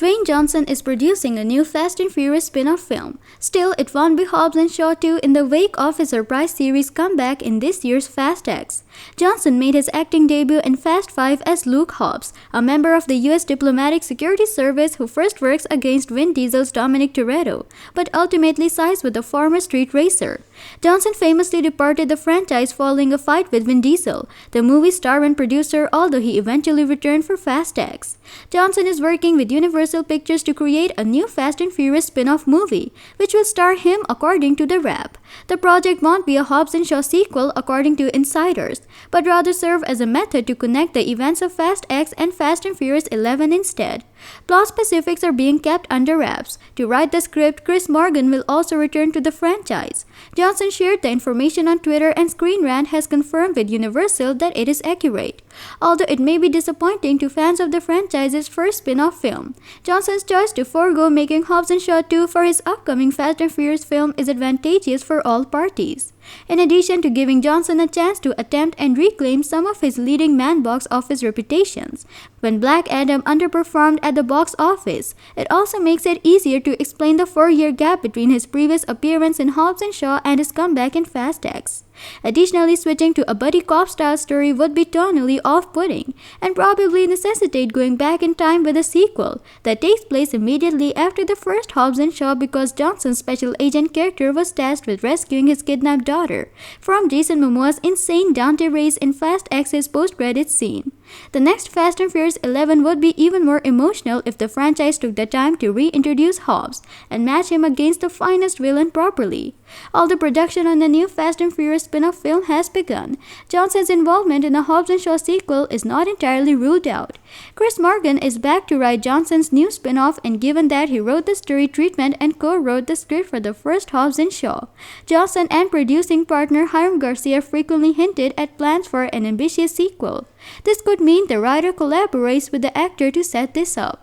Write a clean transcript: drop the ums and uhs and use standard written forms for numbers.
Dwayne Johnson is producing a new Fast and Furious spin-off film. Still, it won't be Hobbs and Shaw 2 in the wake of his surprise series comeback in this year's Fast X. Johnson made his acting debut in Fast 5 as Luke Hobbs, a member of the U.S. Diplomatic Security Service who first works against Vin Diesel's Dominic Toretto, but ultimately sides with the former street racer. Johnson famously departed the franchise following a fight with Vin Diesel, the movie's star and producer, although he eventually returned for Fast X. Johnson is working with Universal Pictures to create a new Fast and Furious spin-off movie, which will star him according to the Wrap. The project won't be a Hobbs and Shaw sequel according to insiders, but rather serve as a method to connect the events of Fast X and Fast and Furious 11 instead. Plot specifics are being kept under wraps. To write the script, Chris Morgan will also return to the franchise. Johnson shared the information on Twitter, and Screen Rant has confirmed with Universal that it is accurate. Although it may be disappointing to fans of the franchise's first spin-off film, Johnson's choice to forego making Hobbs and Shaw 2 for his upcoming Fast and Furious film is advantageous for all parties. In addition to giving Johnson a chance to attempt and reclaim some of his leading man box office reputations, when Black Adam underperformed at the box office, it also makes it easier to explain the 4-year gap between his previous appearance in Hobbs and Shaw and his comeback in Fast X. Additionally, switching to a buddy cop-style story would be tonally off-putting and probably necessitate going back in time with a sequel that takes place immediately after the first Hobbs and Shaw, because Johnson's special agent character was tasked with rescuing his kidnapped daughter from Jason Momoa's insane Dante race in Fast X's post-credits scene. The next Fast and Furious 11 would be even more emotional if the franchise took the time to reintroduce Hobbs and match him against the finest villain properly. Although production on the new Fast and Furious spin-off film has begun, Johnson's involvement in a Hobbs and Shaw sequel is not entirely ruled out. Chris Morgan is back to write Johnson's new spin-off, and given that he wrote the story treatment and co-wrote the script for the first Hobbs and Shaw, Johnson and producing partner Hiram Garcia frequently hinted at plans for an ambitious sequel. This could mean the writer collaborates with the actor to set this up.